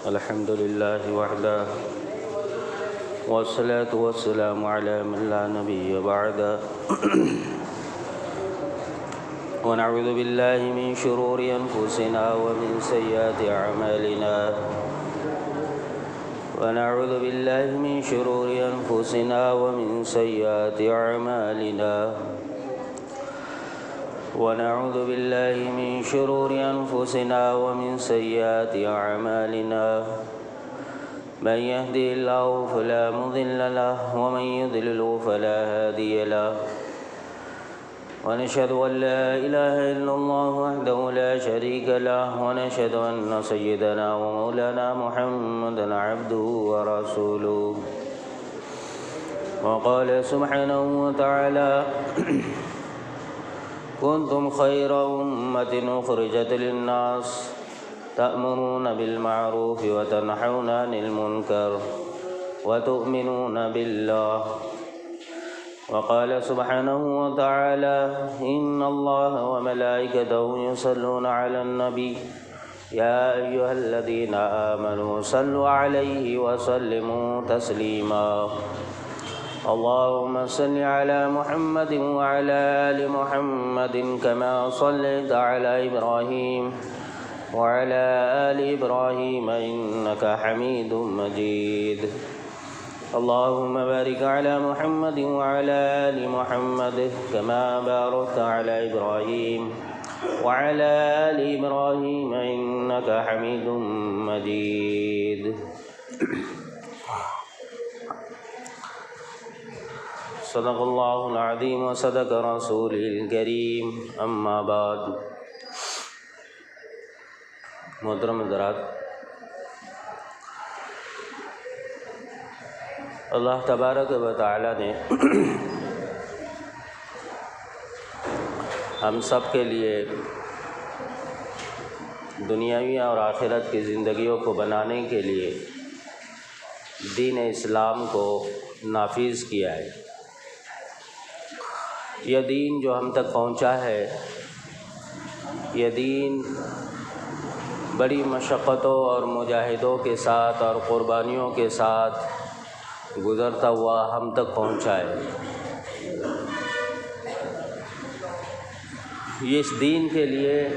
الحمد لله وحده والصلاة والسلام على من لا نبي بعده ونعوذ بالله من شرور أنفسنا ومن سيئات أعمالنا ونعوذ بالله من شرور أنفسنا ومن سيئات أعمالنا ونعوذ بالله من شرور أنفسنا ومن سيئات أعمالنا من يهدي الله فلا مضل له ومن يضلل فلا هادي له ونشهد أن لا إله إلا الله وحده لا شريك له ونشهد أن سيدنا ومولانا محمدا عبده ورسوله وقال سبحانه وتعالى كنتم خير أمة أخرجت للناس تأمرون بالمعروف وتنحون عن المنكر وتؤمنون بالله وقال سبحانه وتعالى إن الله وملائكته يصلون على النبي يا أيها الذين آمنوا صلوا عليه وسلموا تسليما اللهم صل على محمد وعلى آل محمد كما صليت على إبراهيم وعلى آل إبراهيم إنك حميد مجيد اللهم بارك على محمد وعلى آل محمد كما باركت على إبراهيم وعلى آل إبراهيم إنك حميد مجيد صدق اللہ العظیم وصدق رسولہ الکریم اما بعد محترم حضرات، اللہ تبارک و تعالی نے ہم سب کے لیے دنیاوی اور آخرت کی زندگیوں کو بنانے کے لیے دین اسلام کو نافذ کیا ہے۔ یہ دین جو ہم تک پہنچا ہے، یہ دین بڑی مشقتوں اور مجاہدوں کے ساتھ اور قربانیوں کے ساتھ گزرتا ہوا ہم تک پہنچا ہے۔ اس دین کے لیے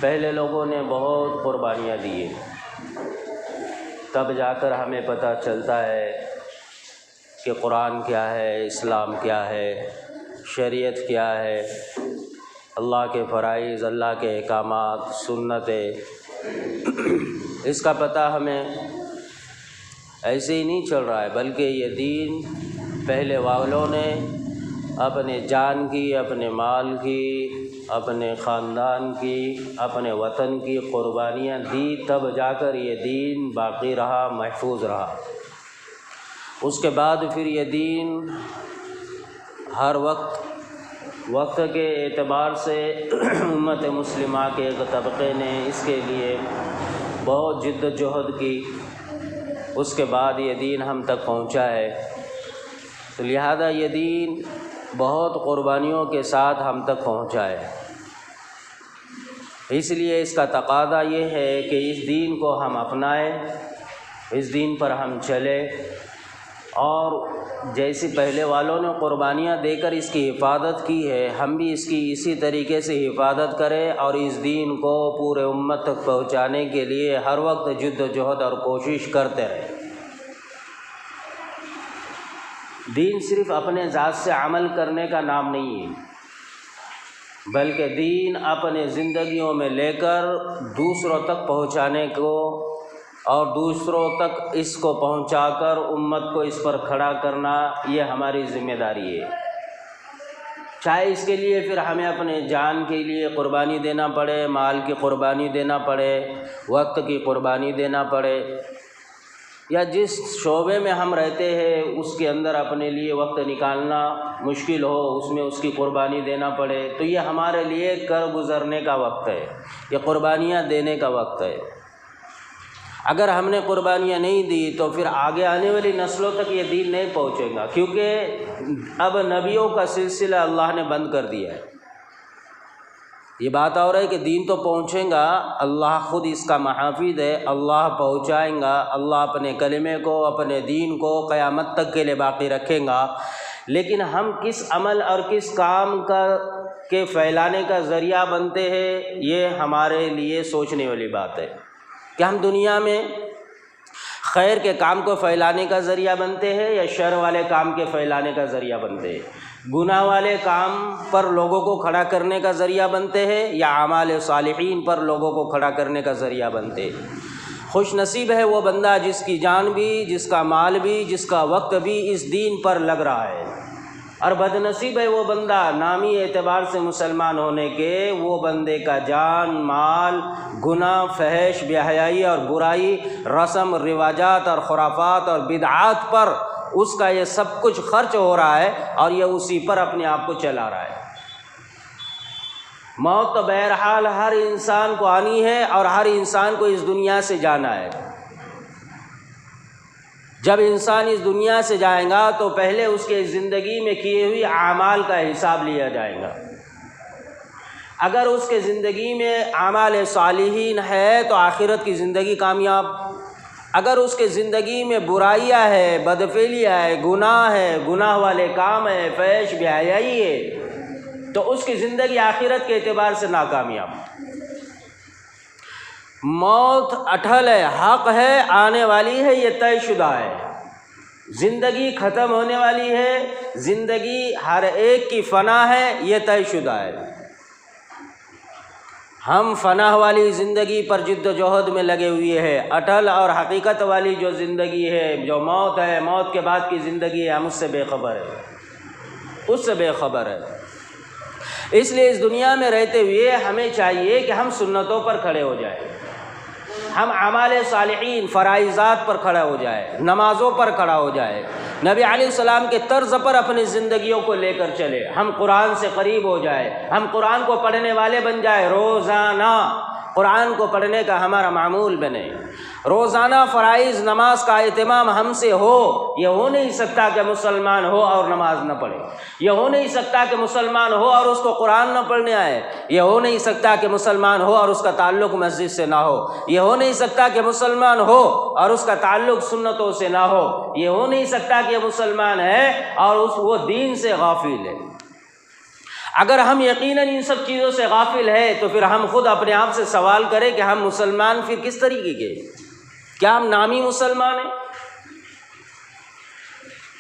پہلے لوگوں نے بہت قربانیاں دی ہیں، تب جا کر ہمیں پتہ چلتا ہے کہ قرآن کیا ہے، اسلام کیا ہے، شریعت کیا ہے، اللہ کے فرائض، اللہ کے احکامات، سنتیں۔ اس کا پتہ ہمیں ایسے ہی نہیں چل رہا ہے، بلکہ یہ دین پہلے والوں نے اپنے جان کی، اپنے مال کی، اپنے خاندان کی، اپنے وطن کی قربانیاں دی، تب جا کر یہ دین باقی رہا، محفوظ رہا۔ اس کے بعد پھر یہ دین ہر وقت کے اعتبار سے امت مسلمہ کے ایک طبقے نے اس کے لیے بہت جد و جہد کی، اس کے بعد یہ دین ہم تک پہنچا ہے۔ تو لہذا یہ دین بہت قربانیوں کے ساتھ ہم تک پہنچا ہے۔ اس لیے اس کا تقاضا یہ ہے کہ اس دین کو ہم اپنائیں، اس دین پر ہم چلیں، اور جیسے پہلے والوں نے قربانیاں دے کر اس کی حفاظت کی ہے، ہم بھی اس کی اسی طریقے سے حفاظت کریں اور اس دین کو پورے امت تک پہنچانے کے لیے ہر وقت جد و جہد اور کوشش کرتے رہیں۔ دین صرف اپنے ذات سے عمل کرنے کا نام نہیں ہے، بلکہ دین اپنے زندگیوں میں لے کر دوسروں تک پہنچانے کو اور دوسروں تک اس کو پہنچا کر امت کو اس پر کھڑا کرنا، یہ ہماری ذمہ داری ہے۔ چاہے اس کے لیے پھر ہمیں اپنے جان کے لیے قربانی دینا پڑے، مال کی قربانی دینا پڑے، وقت کی قربانی دینا پڑے، یا جس شعبے میں ہم رہتے ہیں اس کے اندر اپنے لیے وقت نکالنا مشکل ہو، اس میں اس کی قربانی دینا پڑے، تو یہ ہمارے لیے کر گزرنے کا وقت ہے، یہ قربانیاں دینے کا وقت ہے۔ اگر ہم نے قربانیاں نہیں دی تو پھر آگے آنے والی نسلوں تک یہ دین نہیں پہنچے گا، کیونکہ اب نبیوں کا سلسلہ اللہ نے بند کر دیا ہے۔ یہ بات اور ہے کہ دین تو پہنچیں گا، اللہ خود اس کا محافظ ہے، اللہ پہنچائیں گا، اللہ اپنے کلمے کو، اپنے دین کو قیامت تک کے لیے باقی رکھیں گا، لیکن ہم کس عمل اور کس کام کے پھیلانے کا ذریعہ بنتے ہیں، یہ ہمارے لیے سوچنے والی بات ہے کہ ہم دنیا میں خیر کے کام کو پھیلانے کا ذریعہ بنتے ہیں یا شر والے کام کے پھیلانے کا ذریعہ بنتے ہیں، گناہ والے کام پر لوگوں کو کھڑا کرنے کا ذریعہ بنتے ہیں یا اعمال صالحین پر لوگوں کو کھڑا کرنے کا ذریعہ بنتے ہیں۔ خوش نصیب ہے وہ بندہ جس کی جان بھی، جس کا مال بھی، جس کا وقت بھی اس دین پر لگ رہا ہے، اور بد نصیب ہے وہ بندہ نامی اعتبار سے مسلمان ہونے کے، وہ بندے کا جان، مال، گناہ، فحش، بے حیائی اور برائی، رسم رواجات اور خرافات اور بدعات پر اس کا یہ سب کچھ خرچ ہو رہا ہے اور یہ اسی پر اپنے آپ کو چلا رہا ہے۔ موت تو بہرحال ہر انسان کو آنی ہے اور ہر انسان کو اس دنیا سے جانا ہے۔ جب انسان اس دنیا سے جائے گا تو پہلے اس کے زندگی میں کیے ہوئے اعمال کا حساب لیا جائے گا۔ اگر اس کے زندگی میں اعمال صالحین ہے تو آخرت کی زندگی کامیاب، اگر اس کے زندگی میں برائیاں ہے، بدفعلیاں ہے، گناہ والے کام ہے، فحش بے حیائی ہے، تو اس کی زندگی آخرت کے اعتبار سے ناکامیاب۔ موت اٹھل ہے، حق ہے، آنے والی ہے، یہ طے شدہ ہے۔ زندگی ختم ہونے والی ہے، زندگی ہر ایک کی فنا ہے، یہ طے شدہ ہے۔ ہم فنا والی زندگی پر جد و جہد میں لگے ہوئے ہیں، اٹل اور حقیقت والی جو زندگی ہے، جو موت ہے، موت کے بعد کی زندگی ہے، ہم اس سے بے خبر ہے، اس سے بے خبر ہے۔ اس لیے اس دنیا میں رہتے ہوئے ہمیں چاہیے کہ ہم سنتوں پر کھڑے ہو جائیں، ہم اعمال صالحین فرائضات پر کھڑا ہو جائے، نمازوں پر کھڑا ہو جائے، نبی علیہ السلام کے طرز پر اپنی زندگیوں کو لے کر چلے، ہم قرآن سے قریب ہو جائے، ہم قرآن کو پڑھنے والے بن جائے، روزانہ قرآن کو پڑھنے کا ہمارا معمول بنے، روزانہ فرائض نماز کا اہتمام ہم سے ہو۔ یہ ہو نہیں سکتا کہ مسلمان ہو اور نماز نہ پڑھے، یہ ہو نہیں سکتا کہ مسلمان ہو اور اس کو قرآن نہ پڑھنے آئے، یہ ہو نہیں سکتا کہ مسلمان ہو اور اس کا تعلق مسجد سے نہ ہو، یہ ہو نہیں سکتا کہ مسلمان ہو اور اس کا تعلق سنتوں سے نہ ہو، یہ ہو نہیں سکتا کہ یہ مسلمان ہے اور وہ دین سے غافل ہے۔ اگر ہم یقیناً ان سب چیزوں سے غافل ہے تو پھر ہم خود اپنے آپ سے سوال کریں کہ ہم مسلمان پھر کس طریقے کے، کیا ہم نامی مسلمان ہیں؟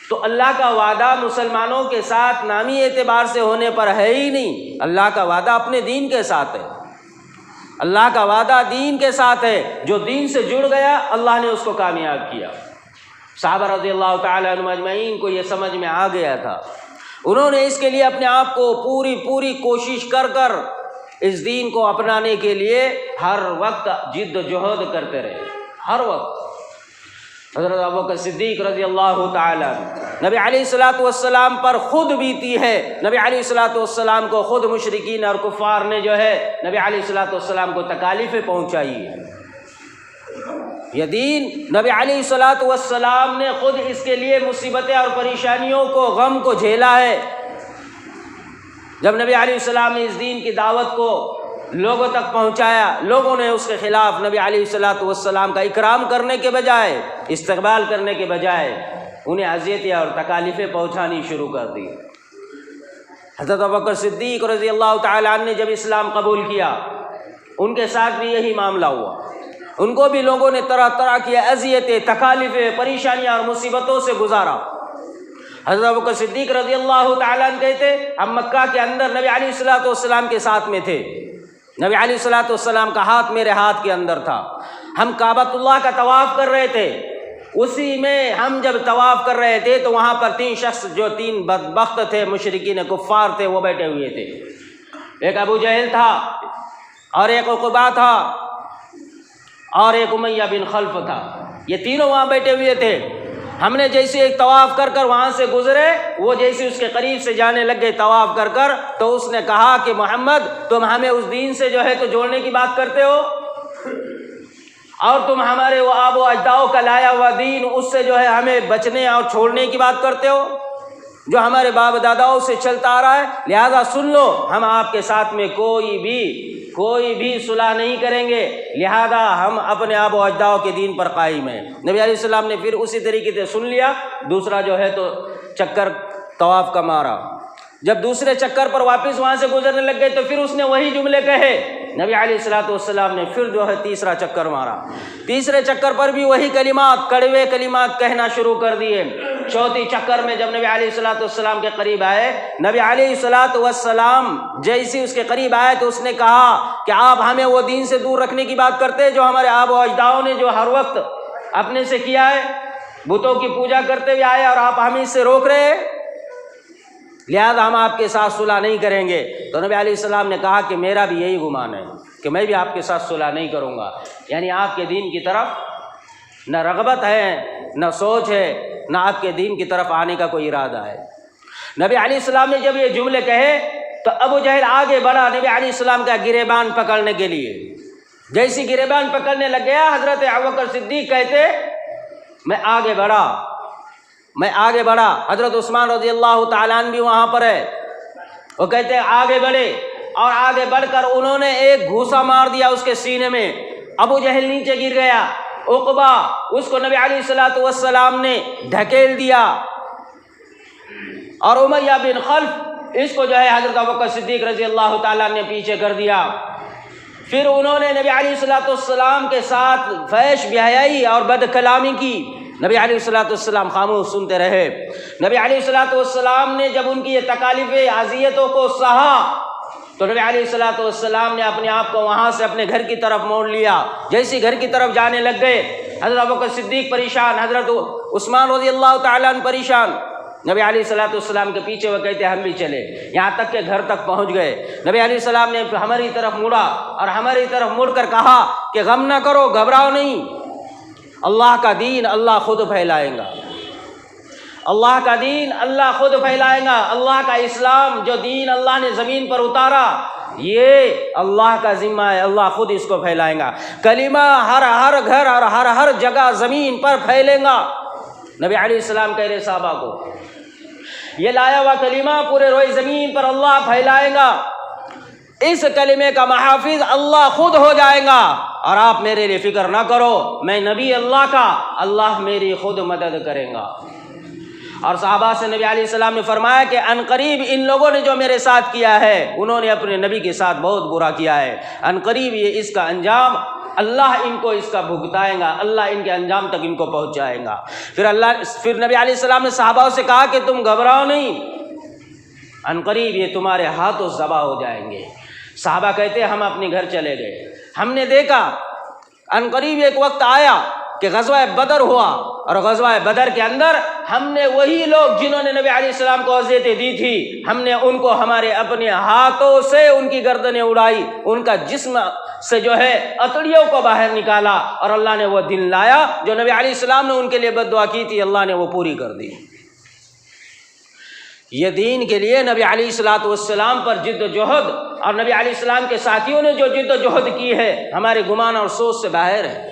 تو اللہ کا وعدہ مسلمانوں کے ساتھ نامی اعتبار سے ہونے پر ہے ہی نہیں، اللہ کا وعدہ اپنے دین کے ساتھ ہے، اللہ کا وعدہ دین کے ساتھ ہے۔ جو دین سے جڑ گیا اللہ نے اس کو کامیاب کیا۔ صحابہ رضی اللہ تعالی عنہم اجمعین کو یہ سمجھ میں آ گیا تھا، انہوں نے اس کے لیے اپنے آپ کو پوری کوشش کر اس دین کو اپنانے کے لیے ہر وقت جد و جہد کرتے رہے، ہر وقت۔ حضرت ابوبکر صدیق رضی اللہ تعالی نبی علیہ الصلوۃ والسلام پر خود بیتی ہے، نبی علیہ الصلوۃ والسلام کو خود مشرکین اور کفار نے جو ہے نبی علیہ الصلوۃ والسلام کو تکالیفیں پہنچائی ہے۔ یہ دین نبی علیہ الصلوۃ والسلام نے خود اس کے لیے مصیبتیں اور پریشانیوں کو، غم کو جھیلا ہے۔ جب نبی علیہ السلام نے اس دین کی دعوت کو لوگوں تک پہنچایا، لوگوں نے اس کے خلاف نبی علیہ الصلوۃ والسلام کا اکرام کرنے کے بجائے، استقبال کرنے کے بجائے انہیں اذیتیں اور تکالیفیں پہنچانی شروع کر دی۔ حضرت ابوبکر صدیق رضی اللہ تعالی عنہ نے جب اسلام قبول کیا، ان کے ساتھ بھی یہی معاملہ ہوا، ان کو بھی لوگوں نے طرح کی اذیتیں، تکالیفیں، پریشانیاں اور مصیبتوں سے گزارا۔ حضرت ابوبکر صدیق رضی اللہ تعالیٰ عنہ کہتے ہم مکہ کے اندر نبی علیہ الصلوۃ والسلام کے ساتھ میں تھے، نبی علیہ الصلوۃ والسلام کا ہاتھ میرے ہاتھ کے اندر تھا، ہم کعبۃ اللہ کا طواف کر رہے تھے، اسی میں ہم جب طواف کر رہے تھے تو وہاں پر 3 شخص جو 3 بدبخت تھے، مشرکین کفار تھے، وہ بیٹھے ہوئے تھے۔ ایک ابو جہل تھا اور ایک عقبہ تھا اور ایک امیہ بن خلف تھا، یہ تینوں وہاں بیٹھے ہوئے تھے۔ ہم نے جیسے ایک طواف کر وہاں سے گزرے، وہ جیسے اس کے قریب سے جانے لگ گئے طواف کر تو اس نے کہا کہ محمد تم ہمیں اس دین سے جو ہے تو جوڑنے کی بات کرتے ہو، اور تم ہمارے وہ آب و اجداد کا لایا ہوا دین، اس سے جو ہے ہمیں بچنے اور چھوڑنے کی بات کرتے ہو۔ جو ہمارے باپ داداؤں سے چلتا آ رہا ہے، لہذا سن لو ہم آپ کے ساتھ میں کوئی بھی صلح نہیں کریں گے، لہذا ہم اپنے آب و اجداد کے دین پر قائم ہیں۔ نبی علیہ السلام نے پھر اسی طریقے سے سن لیا، دوسرا جو ہے تو چکر طواف کا مارا۔ جب دوسرے چکر پر واپس وہاں سے گزرنے لگ گئے تو پھر اس نے وہی جملے کہے۔ نبی علیہ السلام نے پھر جو ہے تیسرا چکر مارا، تیسرے چکر پر بھی وہی کلمات، کڑوے کلمات کہنا شروع کر دیے۔ چوتھی چکر میں جب نبی علیہ السلام کے قریب آئے، نبی علیہ السلام جیسے اس کے قریب آئے تو اس نے کہا کہ آپ ہمیں وہ دین سے دور رکھنے کی بات کرتے جو ہمارے آب و اجدادوں نے جو ہر وقت اپنے سے کیا ہے، بتوں کی پوجا کرتے ہوئے آئے، اور آپ ہمیں اس سے روک رہے ہیں، لہذا ہم آپ کے ساتھ صلح نہیں کریں گے۔ تو نبی علیہ السلام نے کہا کہ میرا بھی یہی گمان ہے کہ میں بھی آپ کے ساتھ صلح نہیں کروں گا، یعنی آپ کے دین کی طرف نہ رغبت ہے، نہ سوچ ہے، نہ آپ کے دین کی طرف آنے کا کوئی ارادہ ہے۔ نبی علیہ السلام نے جب یہ جملے کہے تو ابو جہل آگے بڑھا نبی علیہ السلام کا گریبان پکڑنے کے لیے۔ جیسی گریبان پکڑنے لگ گیا، حضرت ابوبکر صدیق کہتے میں آگے بڑھا، حضرت عثمان رضی اللہ تعالیٰ عنہ بھی وہاں پر ہے، وہ کہتے آگے بڑھے، اور آگے بڑھ کر انہوں نے ایک گھوسا مار دیا اس کے سینے میں، ابو جہل نیچے گر گیا، عقبہ اس کو نبی علیہ السلام نے ڈھکیل دیا، اور امیہ بن خلف اس کو جو ہے حضرت ابوبکر صدیق رضی اللہ تعالیٰ نے پیچھے کر دیا۔ پھر انہوں نے نبی علیہ السلام کے ساتھ فحش بے حیائی اور بد کلامی کی، نبی علیہ السلام خاموش سنتے رہے۔ نبی علیہ السلام نے جب ان کی یہ تکالیف اذیتوں کو سہا تو نبی علیہ السلام نے اپنے آپ کو وہاں سے اپنے گھر کی طرف موڑ لیا۔ جیسے گھر کی طرف جانے لگ گئے، حضرت ابوبکر صدیق پریشان، حضرت عثمان رضی اللہ تعالیٰ عنہ پریشان، نبی علیہ السلام کے پیچھے وہ کہتے ہم بھی چلے، یہاں تک کہ گھر تک پہنچ گئے۔ نبی علیہ السلام نے ہماری طرف مڑا اور ہماری طرف مڑ کر کہا کہ غم نہ کرو، گھبراؤ نہیں، اللہ کا دین اللہ خود پھیلائے گا، اللہ کا دین اللہ خود پھیلائے گا، اللہ کا اسلام جو دین اللہ نے زمین پر اتارا یہ اللہ کا ذمہ ہے، اللہ خود اس کو پھیلائے گا، کلمہ ہر گھر اور ہر جگہ زمین پر پھیلے گا۔ نبی علیہ السلام کہہ رہے صحابہ کو یہ لایا ہوا کلمہ پورے روئے زمین پر اللہ پھیلائے گا، اس کلمے کا محافظ اللہ خود ہو جائے گا، اور آپ میرے لیے فکر نہ کرو، میں نبی اللہ کا، اللہ میری خود مدد کرے گا۔ اور صحابہ سے نبی علیہ السلام نے فرمایا کہ ان قریب ان لوگوں نے جو میرے ساتھ کیا ہے انہوں نے اپنے نبی کے ساتھ بہت برا کیا ہے، ان قریب یہ اس کا انجام اللہ ان کو اس کا بھگتائے گا، اللہ ان کے انجام تک ان کو پہنچائے گا۔ پھر نبی علیہ السلام نے صحابہ سے کہا کہ تم گھبراؤ نہیں، ان قریب یہ تمہارے ہاتھوں ذبح ہو جائیں گے۔ صحابہ کہتے ہم اپنے گھر چلے گئے، ہم نے دیکھا ان قریب ایک وقت آیا کہ غزوہ بدر ہوا، اور غزوہ بدر کے اندر ہم نے وہی لوگ جنہوں نے نبی علیہ السلام کو اذیتیں دی تھی، ہم نے ان کو ہمارے اپنے ہاتھوں سے ان کی گردنیں اڑائی، ان کا جسم سے جو ہے اتڑیوں کو باہر نکالا، اور اللہ نے وہ دن لایا جو نبی علیہ السلام نے ان کے لیے بد دعا کی تھی، اللہ نے وہ پوری کر دی۔ یہ دین کے لیے نبی علیہ السلام پر جد و جہد اور نبی علیہ السلام کے ساتھیوں نے جو جد و جہد کی ہے ہمارے گمان اور سوچ سے باہر ہے۔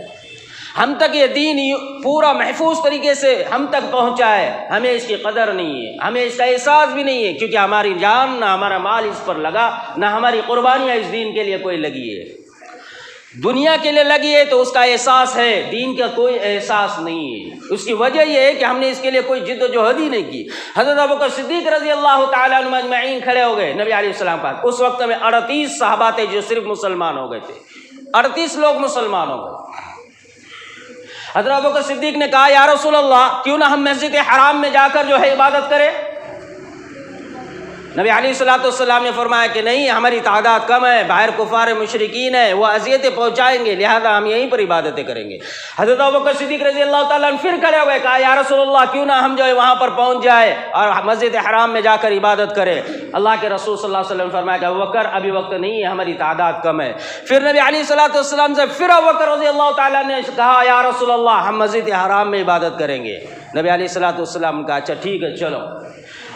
ہم تک یہ دین پورا محفوظ طریقے سے ہم تک پہنچا ہے، ہمیں اس کی قدر نہیں ہے، ہمیں اس کا احساس بھی نہیں ہے، کیونکہ ہماری جان نہ ہمارا مال اس پر لگا، نہ ہماری قربانیاں اس دین کے لیے کوئی لگی ہے۔ دنیا کے لیے لگی ہے تو اس کا احساس ہے، دین کا کوئی احساس نہیں ہے۔ اس کی وجہ یہ ہے کہ ہم نے اس کے لیے کوئی جد و جہد ہی نہیں کی۔ حضرت ابوبکر صدیق رضی اللہ تعالیٰ عنہ اجمعین کھڑے ہو گئے نبی علیہ السلام پر، اس وقت میں 38 صحابہ تھے جو صرف مسلمان ہو گئے تھے، 38 لوگ مسلمان ہو گئے۔ حضرت ابوبکر صدیق نے کہا یا رسول اللہ کیوں نہ ہم مسجد حرام میں جا کر جو ہے عبادت کریں؟ نبی علیہ السلام نے فرمایا کہ نہیں، ہماری تعداد کم ہے، باہر کفار مشرکین ہیں، وہ اذیتیں پہنچائیں گے، لہذا ہم یہیں پر عبادتیں کریں گے۔ حضرت ابوبکر صدیق رضی اللہ تعالیٰ عنہ پھر کھڑے ہوئے، کہا یا رسول اللہ کیوں نہ ہم جو ہے وہاں پر پہنچ جائے اور مسجد حرام میں جا کر عبادت کریں؟ اللہ کے رسول صلی اللہ علیہ وسلم نے فرمایا کہ ابوبکر ابھی وقت نہیں ہے، ہماری تعداد کم ہے۔ پھر نبی علیہ السلام سے پھر ابوبکر رضی اللہ تعالیٰ نے کہا یا رسول اللہ ہم مسجد حرام میں عبادت کریں گے۔ نبی علیہ السلام نے کہا اچھا ٹھیک ہے چلو۔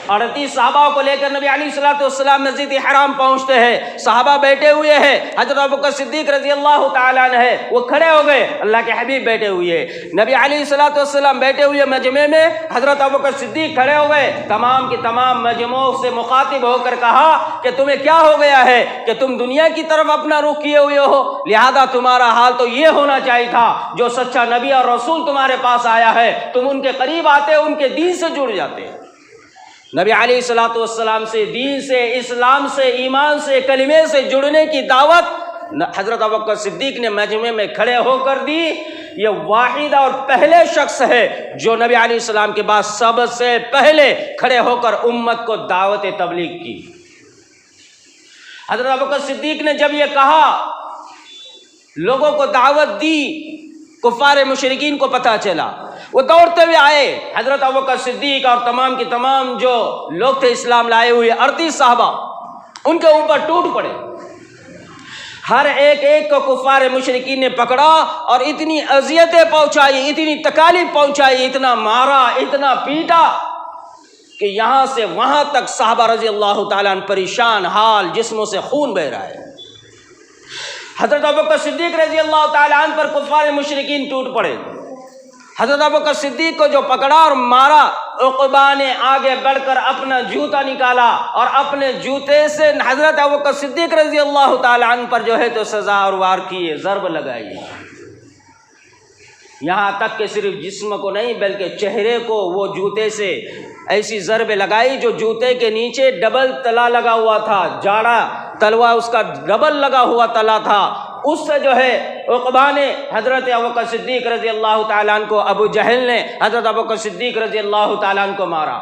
38 صحابہ کو لے کر نبی علیہ الصلوۃ والسلام مسجد حرام پہنچتے ہیں. صحابہ بیٹھے ہوئے ہیں, حضرت ابوبکر صدیق رضی اللہ تعالیٰ عنہ ہے وہ کھڑے ہو گئے, اللہ کے حبیب بیٹھے ہوئے ہیں. نبی علیہ الصلوۃ والسلام بیٹھے ہوئے مجمع میں, حضرت ابوبکر صدیق کھڑے ہو گئے. تمام کی تمام مجموع سے مخاطب ہو کر کہا کہ تمہیں کیا ہو گیا ہے کہ تم دنیا کی طرف اپنا رخ کیے ہوئے ہو, لہذا تمہارا حال تو یہ ہونا چاہیے تھا جو سچا نبی اور رسول تمہارے پاس آیا ہے تم ان کے قریب آتے, ان کے دین سے جڑ جاتے. نبی علیہ الصلوۃ والسلام سے, دین سے, اسلام سے, ایمان سے, کلمے سے جڑنے کی دعوت حضرت ابوبکر صدیق نے مجمع میں کھڑے ہو کر دی. یہ واحد اور پہلے شخص ہے جو نبی علیہ السلام کے بعد سب سے پہلے کھڑے ہو کر امت کو دعوت تبلیغ کی. حضرت ابوبکر صدیق نے جب یہ کہا, لوگوں کو دعوت دی, کفار مشرکین کو پتہ چلا, وہ دوڑتے ہوئے آئے. حضرت ابوبکر صدیق اور تمام کی تمام جو لوگ تھے اسلام لائے ہوئے 38 صحابہ, ان کے اوپر ٹوٹ پڑے. ہر ایک کو کفار مشرکین نے پکڑا اور اتنی اذیتیں پہنچائی, اتنی تکالیف پہنچائی, اتنا مارا, اتنا پیٹا کہ یہاں سے وہاں تک صحابہ رضی اللہ تعالیٰ عنہ پریشان حال, جسموں سے خون بہہ رہا ہے. حضرت ابوبکر صدیق رضی اللہ تعالیٰ عنہ پر کفار مشرکین ٹوٹ پڑے. حضرت ابوبکر صدیق کو جو پکڑا اور مارا, عقبہ نے آگے بڑھ کر اپنا جوتا نکالا اور اپنے جوتے سے حضرت ابوبکر صدیق رضی اللہ تعالیٰ عنہ پر جو ہے تو سزا اور وار کیے, ضرب لگائی. یہاں تک کہ صرف جسم کو نہیں بلکہ چہرے کو وہ جوتے سے ایسی ضرب لگائی جو جوتے کے نیچے ڈبل تلا لگا ہوا تھا, جاڑا تلوا اس کا ڈبل لگا ہوا تلا تھا, اس سے جو ہے عقبہ نے حضرت ابوبکر صدیق رضی اللہ تعالیٰ عنہ کو, ابو جہل نے حضرت ابوبکر صدیق رضی اللہ تعالیٰ عنہ کو مارا.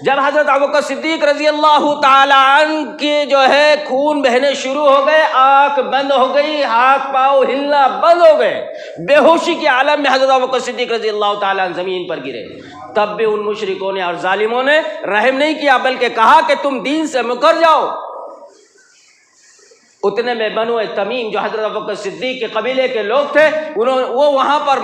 جب حضرت ابوبکر صدیق رضی اللہ تعالیٰ عنہ کے جو ہے خون بہنے شروع ہو گئے, آنکھ بند ہو گئی, ہاتھ پاؤں ہلنا بند ہو گئے, بے ہوشی کے عالم میں حضرت ابوبکر صدیق رضی اللہ تعالیٰ عنہ زمین پر گرے. تب بھی ان مشرکوں نے اور ظالموں نے رحم نہیں کیا بلکہ کہا کہ تم دین سے مکر جاؤ. اتنے میں بنو تمیم جو حضرت ابوبکر صدیق کے قبیلے کے لوگ تھے, وہ وہاں پر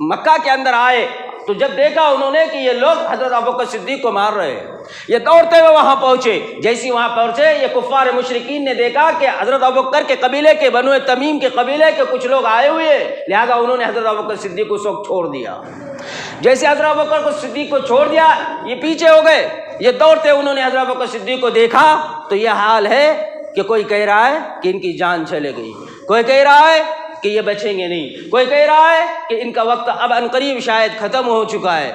مکہ کے اندر آئے تو جب دیکھا انہوں نے کہ یہ لوگ حضرت ابوبکر صدیق کو مار رہے ہیں, یہ دوڑتے ہوئے وہاں پہنچے. جیسی وہاں پہنچے, یہ کفار مشرکین نے دیکھا کہ حضرت ابوبکر کے قبیلے کے, بنو تمیم کے قبیلے کے کچھ لوگ آئے ہوئے ہیں, لہذا انہوں نے حضرت ابوبکر صدیق کو اس وقت چھوڑ دیا. جیسے حضرت ابوبکر صدیق کو چھوڑ دیا, یہ پیچھے ہو گئے. یہ دوڑتے انہوں نے حضرت ابوبکر صدیق کو دیکھا تو یہ حال ہے کہ کوئی کہہ رہا ہے کہ ان کی جان چلے گئی, کوئی کہہ رہا ہے کہ یہ بچیں گے نہیں, کوئی کہہ رہا ہے کہ ان کا وقت اب عنقریب شاید ختم ہو چکا ہے.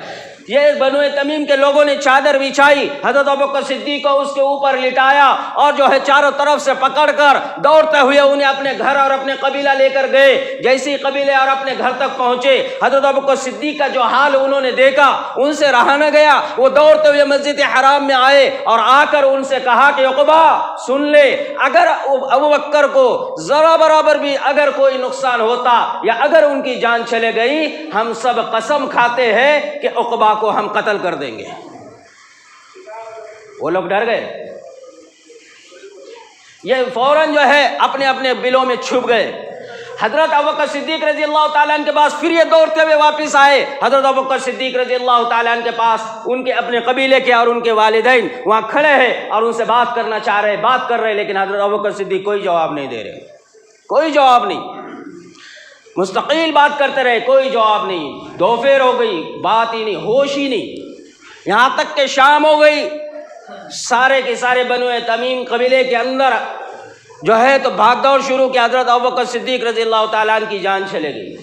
یہ بنو تمیم کے لوگوں نے چادر بچھائی, حضرت ابوبکر صدیق کو اس کے اوپر لٹایا اور جو ہے چاروں طرف سے پکڑ کر دوڑتے ہوئے انہیں اپنے گھر اور اپنے قبیلہ لے کر گئے. جیسے قبیلے اور اپنے گھر تک پہنچے, حضرت ابوبکر صدیق کا جو حال انہوں نے دیکھا ان سے رہا نہ گیا. وہ دوڑتے ہوئے مسجد حرام میں آئے اور آ کر ان سے کہا کہ عقبہ سن لے, اگر ابوبکر کو ذرا برابر بھی اگر کوئی نقصان ہوتا یا اگر ان کی جان چلے گئی, ہم سب قسم کھاتے ہیں کہ عقبہ کو ہم قتل کر دیں گے. وہ لوگ ڈر گئے, یہ فوراً جو ہے اپنے اپنے بلوں میں چھپ گئے. حضرت ابوبکر صدیق رضی اللہ تعالیٰ عنہ کے پاس پھر یہ دوڑتے ہوئے واپس آئے. حضرت ابوبکر صدیق رضی اللہ تعالیٰ عنہ کے پاس ان کے اپنے قبیلے کے اور ان کے والدین وہاں کھڑے ہیں اور ان سے بات کرنا چاہ رہے, بات کر رہے, لیکن حضرت ابوبکر صدیق کوئی جواب نہیں دے رہے, کوئی جواب نہیں. مستقل بات کرتے رہے, کوئی جواب نہیں. دوپہر ہو گئی, بات ہی نہیں, ہوش ہی نہیں. یہاں تک کہ شام ہو گئی, سارے کے سارے بنو تمیم قبیلے کے اندر جو ہے تو بھاگ دوڑ شروع کی. حضرت ابوبکر صدیق رضی اللہ تعالیٰ عنہ کی جان چلے گئی.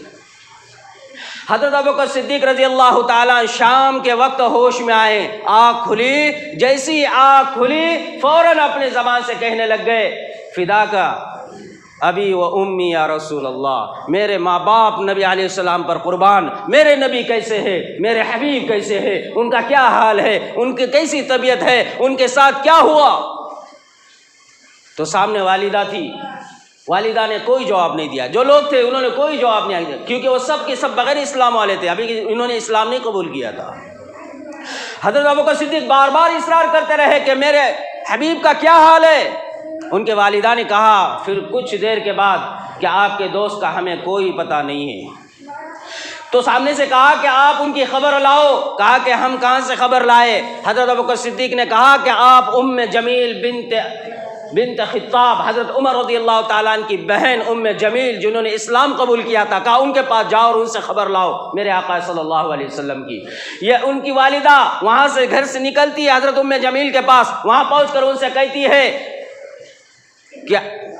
حضرت ابوبکر صدیق رضی اللہ تعالیٰ شام کے وقت ہوش میں آئے, آنکھ کھلی. جیسی آنکھ کھلی فوراً اپنے زبان سے کہنے لگ گئے, فدا کا ابی و امی یا رسول اللہ, میرے ماں باپ نبی علیہ السلام پر قربان, میرے نبی کیسے ہے, میرے حبیب کیسے ہے, ان کا کیا حال ہے, ان کی کیسی طبیعت ہے, ان کے ساتھ کیا ہوا. تو سامنے والدہ تھی, والدہ نے کوئی جواب نہیں دیا. جو لوگ تھے انہوں نے کوئی جواب نہیں دیا کیونکہ وہ سب کے سب بغیر اسلام والے تھے, ابھی انہوں نے اسلام نہیں قبول کیا تھا. حضرت ابوبکر صدیق بار بار اصرار کرتے رہے کہ میرے حبیب کا کیا حال ہے. ان کے والدہ نے کہا پھر کچھ دیر کے بعد کہ آپ کے دوست کا ہمیں کوئی پتہ نہیں ہے. تو سامنے سے کہا کہ آپ ان کی خبر لاؤ. کہا کہ ہم کہاں سے خبر لائے؟ حضرت ابوبکر صدیق نے کہا کہ آپ جمیل بنت خطاب، حضرت عمر رضی اللہ تعالیٰ عنہ کی بہن جمیل جنہوں نے اسلام قبول کیا تھا، کہا ان کے پاس جاؤ اور ان سے خبر لاؤ میرے آقا صلی اللہ علیہ وسلم کی. یہ ان کی والدہ وہاں سے گھر سے نکلتی ہے حضرت جمیل کے پاس، وہاں پہنچ کر ان سے کہتی ہے کہ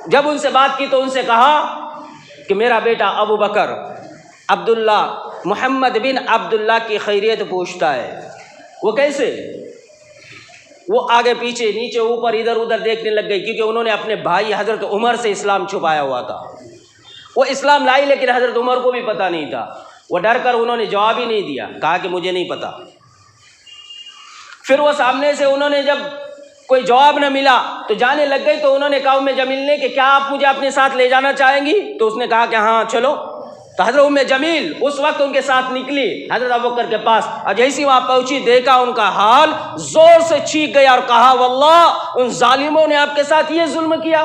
جب ان سے بات کی تو ان سے کہا کہ میرا بیٹا ابو بکر عبداللہ محمد بن عبداللہ کی خیریت پوچھتا ہے. وہ کیسے؟ وہ آگے پیچھے نیچے اوپر ادھر ادھر دیکھنے لگ گئی، کیونکہ انہوں نے اپنے بھائی حضرت عمر سے اسلام چھپایا ہوا تھا. وہ اسلام لائی لیکن حضرت عمر کو بھی پتہ نہیں تھا. وہ ڈر کر انہوں نے جواب ہی نہیں دیا، کہا کہ مجھے نہیں پتہ. پھر وہ سامنے سے انہوں نے جب کوئی جواب نہ ملا تو جانے لگ گئی. تو انہوں نے کہا جمیل نے کہ کیا آپ مجھے اپنے ساتھ لے جانا چاہیں گی؟ تو اس نے کہا کہ ہاں چلو. تو حضرت جمیل اس وقت ان کے ساتھ نکلی حضرت ابوبکر کے پاس، اور جیسی وہاں پہنچی دیکھا ان کا حال، زور سے چیخ گیا اور کہا واللہ ان ظالموں نے آپ کے ساتھ یہ ظلم کیا.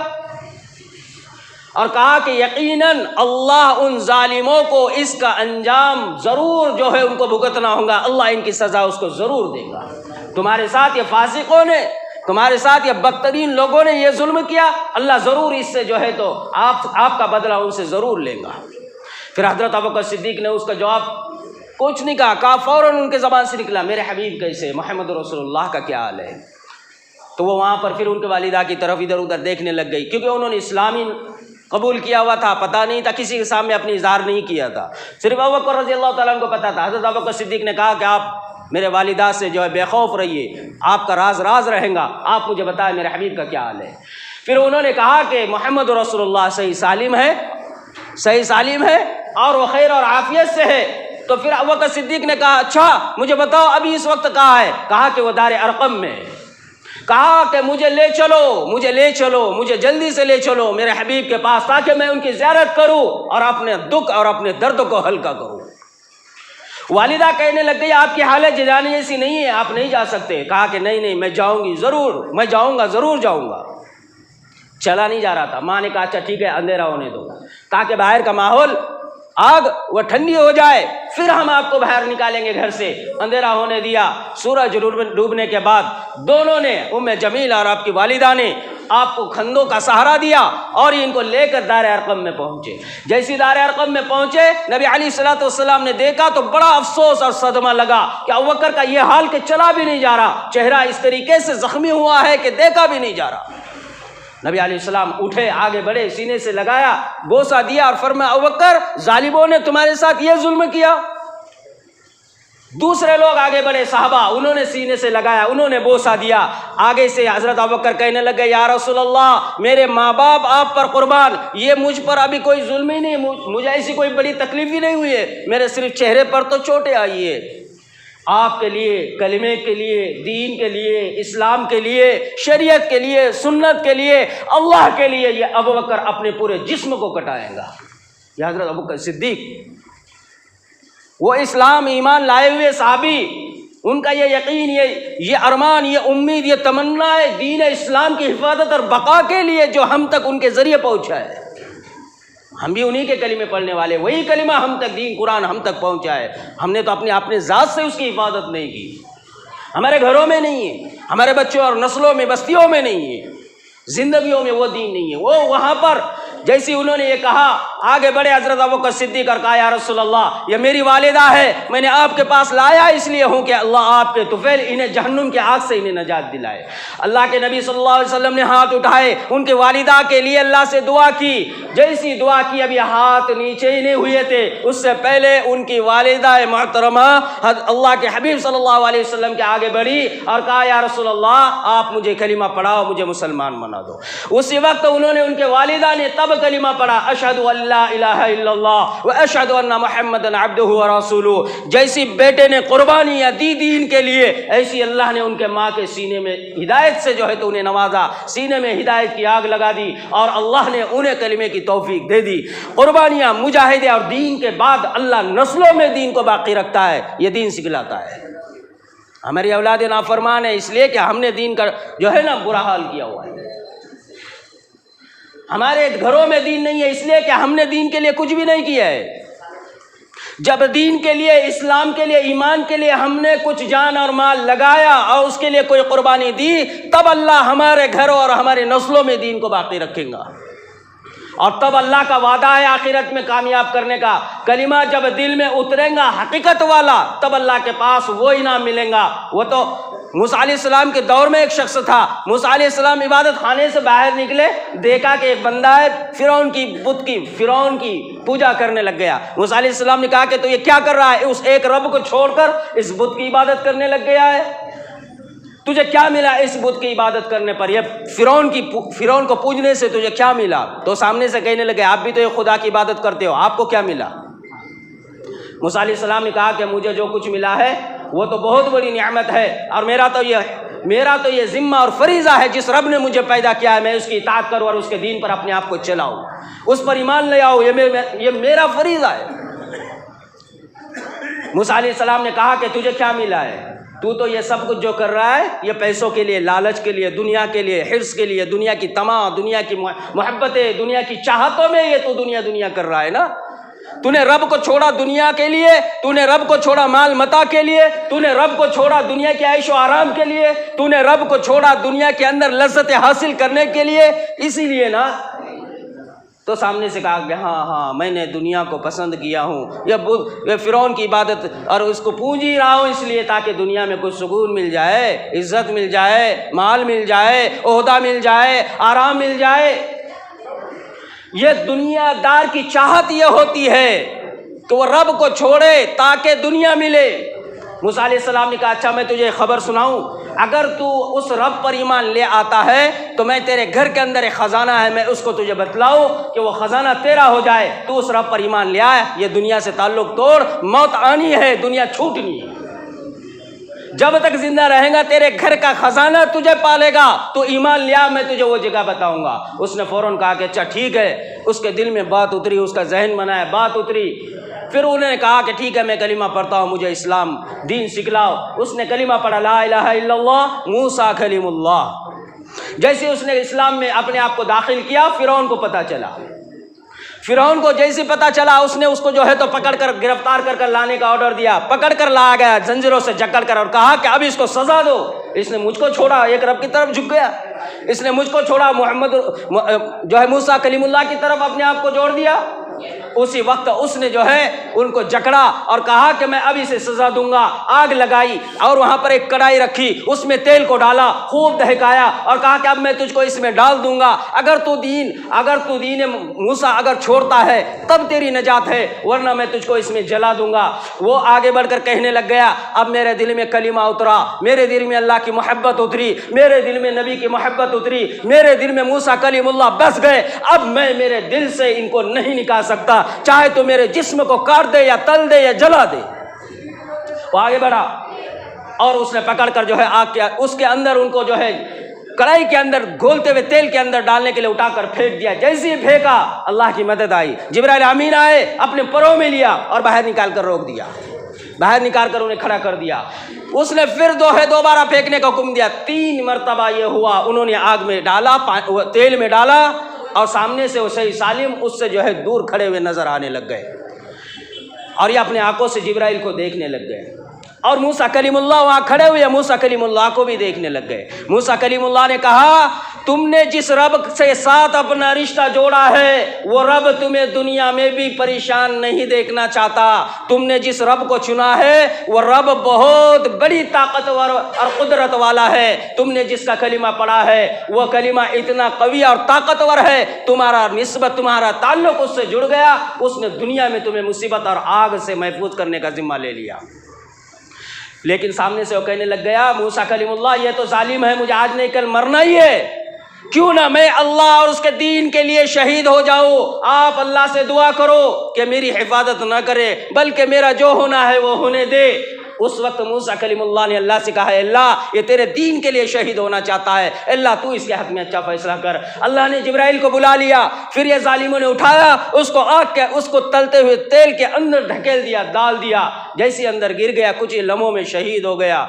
اور کہا کہ یقیناً اللہ ان ظالموں کو اس کا انجام ضرور جو ہے ان کو بھگتنا ہوگا، اللہ ان کی سزا اس کو ضرور دے گا. تمہارے ساتھ یہ فاسقوں نے، تمہارے ساتھ یہ بدترین لوگوں نے یہ ظلم کیا، اللہ ضرور اس سے جو ہے تو آپ کا بدلہ ان سے ضرور لے گا. پھر حضرت ابوبکر صدیق نے اس کا جواب کچھ نہیں کہا فوراً ان کے زبان سے نکلا میرے حبیب کیسے، محمد رسول اللہ کا کیا حال ہے. تو وہ وہاں پر پھر ان کے والدہ کی طرف ادھر ادھر دیکھنے لگ گئی، کیونکہ انہوں نے اسلامی قبول کیا ہوا تھا، پتہ نہیں تھا، کسی کے سامنے اپنی اظہار نہیں کیا تھا، صرف ابوبکر رضی اللہ تعالیٰ عنہ کو پتہ تھا. حضرت ابوبکر صدیق نے کہا کہ آپ میرے والدہ سے جو ہے بے خوف رہیے، آپ کا راز رہیں گا، آپ مجھے بتائیں میرے حبیب کا کیا حال ہے. پھر انہوں نے کہا کہ محمد رسول اللہ صحیح سالم ہے اور وہ خیر اور عافیت سے ہے. تو پھر ابوبکر صدیق نے کہا اچھا مجھے بتاؤ ابھی اس وقت کہاں ہے؟ کہا کہ وہ دار ارقم میں. کہا کہ مجھے لے چلو، مجھے جلدی سے لے چلو میرے حبیب کے پاس، تاکہ میں ان کی زیارت کروں اور اپنے دکھ اور اپنے درد کو ہلکا کروں. والدہ کہنے لگ گئی آپ کی حالت جانے جیسی نہیں ہے، آپ نہیں جا سکتے. کہا کہ نہیں میں جاؤں گی، ضرور جاؤں گا. چلا نہیں جا رہا تھا. ماں نے کہا اچھا ٹھیک ہے اندھیرا ہونے دو، تاکہ باہر کا ماحول آگ وہ ٹھنڈی ہو جائے، پھر ہم آپ کو باہر نکالیں گے گھر سے. اندھیرا ہونے دیا. سورج ڈوبنے کے بعد دونوں نے جمیل اور آپ کی والدہ نے آپ کو کندھوں کا سہارا دیا اور ان کو لے کر دار ارقم میں پہنچے. جیسی دار ارقم میں پہنچے نبی علیہ الصلوۃ والسلام نے دیکھا تو بڑا افسوس اور صدمہ لگا کہ ابوبکر کا یہ حال کہ چلا بھی نہیں جا رہا، چہرہ اس طریقے سے زخمی ہوا ہے کہ دیکھا بھی نہیں جا رہا. نبی علیہ السلام اٹھے، آگے بڑھے، سینے سے لگایا، بوسہ دیا اور فرمایا ابوبکر ظالموں نے تمہارے ساتھ یہ ظلم کیا. دوسرے لوگ آگے بڑھے صحابہ، انہوں نے سینے سے لگایا، انہوں نے بوسہ دیا. آگے سے حضرت ابوبکر کہنے لگے یا رسول اللہ میرے ماں باپ آپ پر قربان، یہ مجھ پر ابھی کوئی ظلم ہی نہیں، مجھے ایسی کوئی بڑی تکلیف ہی نہیں ہوئی ہے، میرے صرف چہرے پر تو چوٹیں آئی ہے. آپ کے لیے، کلمے کے لیے، دین کے لیے، اسلام کے لیے، شریعت کے لیے، سنت کے لیے، اللہ کے لیے یہ ابوبکر اپنے پورے جسم کو کٹائے گا. یہ حضرت ابوبکر صدیق، وہ اسلام ایمان لائے ہوئے صحابی، ان کا یہ یقین، یہ ارمان، یہ امید، یہ تمنا ہے دین اسلام کی حفاظت اور بقا کے لیے جو ہم تک ان کے ذریعے پہنچا ہے. ہم بھی انہی کے کلمے پڑھنے والے، وہی کلمہ ہم تک، دین قرآن ہم تک پہنچا ہے. ہم نے تو اپنے ذات سے اس کی حفاظت نہیں کی. ہمارے گھروں میں نہیں ہے، ہمارے بچوں اور نسلوں میں، بستیوں میں نہیں ہے، زندگیوں میں وہ دین نہیں ہے. وہ وہاں پر جیسی انہوں نے یہ کہا، آگے بڑھے حضرت ابوبکر صدیق اور کہا یا رسول اللہ یہ میری والدہ ہے، میں نے آپ کے پاس لایا اس لیے ہوں کہ اللہ آپ کے طفیل انہیں جہنم کے آگ سے انہیں نجات دلائے. اللہ کے نبی صلی اللہ علیہ وسلم نے ہاتھ اٹھائے، ان کی والدہ کے لیے اللہ سے دعا کی. جیسی دعا کی ابھی ہاتھ نیچے ہی نہیں ہوئے تھے، اس سے پہلے ان کی والدہ محترمہ اللہ کے حبیب صلی اللہ علیہ وسلم کے آگے بڑھی اور کہا یا رسول اللہ آپ مجھے کلمہ پڑھاؤ، مجھے مسلمان بنا دو. اسی وقت انہوں نے، ان کے والدہ نے تب کلمہ پڑھا اشہد ان لا الہ الا اللہ و اشہد ان محمدًا عبدہ و رسولہ. جیسی بیٹے نے قربانیاں دی دین کے لیے، ایسی اللہ نے ان کے ماں کے سینے میں ہدایت سے جو ہے تو انہیں نوازا، سینے میں ہدایت کی آگ لگا دی اور اللہ نے انہیں کلمے کی توفیق دے دی. قربانیاں، مجاہدے اور دین کے بعد اللہ نسلوں میں دین کو باقی رکھتا ہے، یہ دین سکھلاتا ہے. ہماری اولاد نافرمان ہے اس لیے کہ ہم نے دین کا جو ہے نا برا حال کیا ہوا ہے. ہمارے گھروں میں دین نہیں ہے اس لیے کہ ہم نے دین کے لیے کچھ بھی نہیں کیا ہے. جب دین کے لیے، اسلام کے لیے، ایمان کے لیے ہم نے کچھ جان اور مال لگایا اور اس کے لیے کوئی قربانی دی، تب اللہ ہمارے گھروں اور ہماری نسلوں میں دین کو باقی رکھے گا، اور تب اللہ کا وعدہ ہے آخرت میں کامیاب کرنے کا۔ کلمہ جب دل میں اترے گا حقیقت والا، تب اللہ کے پاس وہ انعام ملے گا۔ وہ تو موسیٰ علیہ السلام کے دور میں ایک شخص تھا، موسیٰ علیہ السلام عبادت خانے سے باہر نکلے، دیکھا کہ ایک بندہ ہے فرعون کی بت کی، فرعون کی پوجا کرنے لگ گیا۔ موسیٰ علیہ السلام نے کہا کہ تو یہ کیا کر رہا ہے؟ اس ایک رب کو چھوڑ کر اس بت کی عبادت کرنے لگ گیا ہے، تجھے کیا ملا اس بت کی عبادت کرنے پر؟ یہ فرعون کو پوجنے سے تجھے کیا ملا؟ تو سامنے سے کہنے لگے آپ بھی تو یہ خدا کی عبادت کرتے ہو، آپ کو کیا ملا؟ موسیٰ علیہ السلام نے کہا کہ مجھے جو کچھ ملا ہے وہ تو بہت بڑی نعمت ہے، اور میرا تو یہ ذمہ اور فریضہ ہے، جس رب نے مجھے پیدا کیا ہے میں اس کی اطاعت کروں اور اس کے دین پر اپنے آپ کو چلاؤں، اس پر ایمان لے آؤں، یہ میرا فریضہ ہے۔ موسیٰ علیہ السلام نے کہا کہ تجھے کیا ملا ہے؟ تو یہ سب کچھ جو کر رہا ہے یہ پیسوں کے لیے، لالچ کے لیے، دنیا کے لیے، حرص کے لیے، دنیا کی طمع، دنیا کی محبتیں، دنیا کی چاہتوں میں یہ تو دنیا کر رہا ہے نا۔ تو نے رب کو چھوڑا دنیا کے لیے، تو نے رب کو چھوڑا مال متاع کے لیے، تو نے رب کو چھوڑا دنیا کے عیش و آرام کے لیے، تو نے رب کو چھوڑا دنیا کے اندر لذت حاصل کرنے کے لیے، اسی لیے نا۔ تو سامنے سے کہا کہ ہاں میں نے دنیا کو پسند کیا ہوں، یہ فرعون کی عبادت اور اس کو پونج ہی رہا ہوں اس لیے تاکہ دنیا میں کچھ سکون مل جائے، عزت مل جائے، مال مل جائے، عہدہ مل جائے، آرام مل جائے۔ یہ دنیا دار کی چاہت یہ ہوتی ہے کہ وہ رب کو چھوڑے تاکہ دنیا ملے۔ موسیٰ علیہ السلام نے کہا اچھا میں تجھے خبر سناؤں، اگر تو اس رب پر ایمان لے آتا ہے تو میں تیرے گھر کے اندر ایک خزانہ ہے، میں اس کو تجھے بتلاؤں کہ وہ خزانہ تیرا ہو جائے، تو اس رب پر ایمان لے آئے، یہ دنیا سے تعلق توڑ، موت آنی ہے، دنیا چھوٹنی ہے، جب تک زندہ رہیں گا تیرے گھر کا خزانہ تجھے پالے گا، تو ایمان لیا میں تجھے وہ جگہ بتاؤں گا۔ اس نے فوراً کہا کہ اچھا ٹھیک ہے، اس کے دل میں بات اتری، اس کا ذہن بنایا، بات اتری۔ پھر انہوں نے کہا کہ ٹھیک ہے میں کلمہ پڑھتا ہوں، مجھے اسلام دین سکھلاؤ۔ اس نے کلمہ پڑھا، لا الہ الا اللہ موسیٰ کلیم اللہ۔ جیسے اس نے اسلام میں اپنے آپ کو داخل کیا، فرعون کو پتہ چلا، فرعون کو جیسے پتہ چلا اس نے اس کو جو ہے تو پکڑ کر گرفتار کر لانے کا آرڈر دیا، پکڑ کر لایا گیا زنجیروں سے جکڑ کر، اور کہا کہ اب اس کو سزا دو۔ اس نے مجھ کو چھوڑا، ایک رب کی طرف جھک گیا، اس نے مجھ کو چھوڑا، محمد جو ہے موسیٰ کلیم اللہ کی طرف اپنے آپ کو جوڑ دیا۔ اسی وقت اس نے جو ہے ان کو جکڑا اور کہا کہ میں اب اسے سزا دوں گا۔ آگ لگائی اور وہاں پر ایک کڑائی رکھی، اس میں تیل کو ڈالا، خوب دہکایا اور کہا کہ اب میں تجھ کو اس میں ڈال دوں گا، اگر تو دین موسیٰ اگر چھوڑتا ہے تب تیری نجات ہے، ورنہ میں تجھ کو اس میں جلا دوں گا۔ وہ آگے بڑھ کر کہنے لگ گیا اب میرے دل میں کلمہ اترا، میرے دل میں اللہ کی محبت اتری، میرے دل میں نبی کی محبت اتری، میرے دل میں موسیٰ کلیم اللہ بس گئے، اب میں میرے دل سے ان کو نہیں نکال سکتا، چاہے تو میرے جسم کو کاٹ دے یا تل دے یا جلا دے۔ وہ آگے بڑھا اور اس نے پکڑ کر جو ہے آگ کے اس کے اندر ان کو جو ہے کڑائی کے اندر گھولتے ہوئے تیل کے اندر ڈالنے کے لیے اٹھا کر پھینک دیا۔ جیسے ہی پھینکا اللہ کی مدد آئی، جبرائیل امین آئے، اپنے پروں میں لیا اور باہر نکال کر روک دیا، باہر نکال کر انہیں کھڑا کر دیا۔ اس نے پھر دوبارہ پھینکنے کا حکم دیا، 3 مرتبہ یہ ہوا، انہوں نے آگ میں ڈالا، تیل میں ڈالا اور سامنے سے وہ صحیح سالم اس سے جو ہے دور کھڑے ہوئے نظر آنے لگ گئے، اور یہ اپنے آنکھوں سے جبرائیل کو دیکھنے لگ گئے، اور موسیٰ کلیم اللہ وہاں کھڑے ہوئے موسیٰ کلیم اللہ کو بھی دیکھنے لگ گئے۔ موسیٰ کلیم اللہ نے کہا تم نے جس رب سے ساتھ اپنا رشتہ جوڑا ہے وہ رب تمہیں دنیا میں بھی پریشان نہیں دیکھنا چاہتا، تم نے جس رب کو چنا ہے وہ رب بہت بڑی طاقتور اور قدرت والا ہے، تم نے جس کا کلمہ پڑھا ہے وہ کلمہ اتنا قوی اور طاقتور ہے، تمہارا نسبت تمہارا تعلق اس سے جڑ گیا، اس نے دنیا میں تمہیں مصیبت اور آگ سے محفوظ کرنے کا ذمہ لے لیا۔ لیکن سامنے سے وہ کہنے لگ گیا موسیٰ کلیم اللہ یہ تو ظالم ہے، مجھے آج نہیں کل مرنا ہی ہے، کیوں نہ میں اللہ اور اس کے دین کے لیے شہید ہو جاؤں، آپ اللہ سے دعا کرو کہ میری حفاظت نہ کرے بلکہ میرا جو ہونا ہے وہ ہونے دے۔ اس وقت موسیٰ کلیم اللہ نے اللہ سے کہا ہے اللہ یہ تیرے دین کے لیے شہید ہونا چاہتا ہے، اللہ تو اس کے حق میں اچھا فیصلہ کر۔ اللہ نے جبرائیل کو بلا لیا، پھر یہ ظالموں نے اٹھایا اس کو آگ کے اس کو تلتے ہوئے تیل کے اندر ڈھکیل دیا، ڈال دیا، جیسے اندر گر گیا کچھ ہی لمحوں میں شہید ہو گیا۔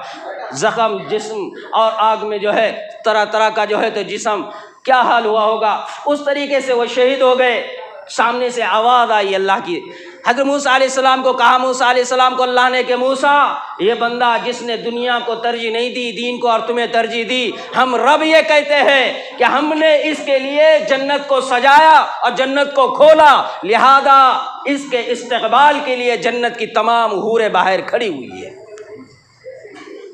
زخم جسم اور آگ میں جو ہے طرح طرح کا جو ہے تو جسم کیا حال ہوا ہوگا، اس طریقے سے وہ شہید ہو گئے۔ سامنے سے آواز آئی اللہ کی، حضرت موسیٰ علیہ السلام کو کہا، موسیٰ علیہ السلام کو اللہ نے کہ موسیٰ، یہ بندہ جس نے دنیا کو ترجیح نہیں دی، دین کو، اور تمہیں ترجیح دی، ہم رب یہ کہتے ہیں کہ ہم نے اس کے لیے جنت کو سجایا اور جنت کو کھولا، لہذا اس کے استقبال کے لیے جنت کی تمام حوریں باہر کھڑی ہوئی ہے۔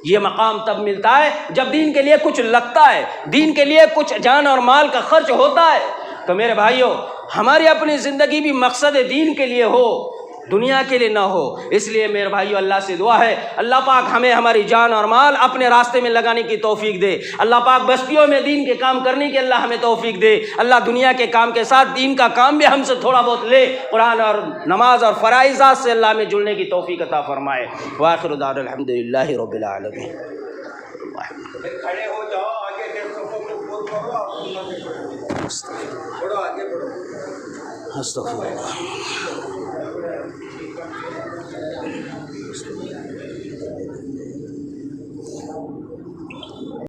یہ مقام تب ملتا ہے جب دین کے لیے کچھ لگتا ہے، دین کے لیے کچھ جان اور مال کا خرچ ہوتا ہے۔ تو میرے بھائیوں، ہماری اپنی زندگی بھی مقصد دین کے لیے ہو، دنیا کے لیے نہ ہو۔ اس لیے میرے بھائیوں، اللہ سے دعا ہے اللہ پاک ہمیں ہماری جان اور مال اپنے راستے میں لگانے کی توفیق دے۔ اللہ پاک بستیوں میں دین کے کام کرنے کی اللہ ہمیں توفیق دے۔ اللہ دنیا کے کام کے ساتھ دین کا کام بھی ہم سے تھوڑا بہت لے، قرآن اور نماز اور فرائض سے اللہ میں جڑنے کی توفیق عطا فرمائے۔ وآخر دعوانا الحمدللہ رب العالمین۔ کھڑے ہو جاؤ، آگے دیکھو، بڑھو، آگے بڑھو۔ استغفر اللہ۔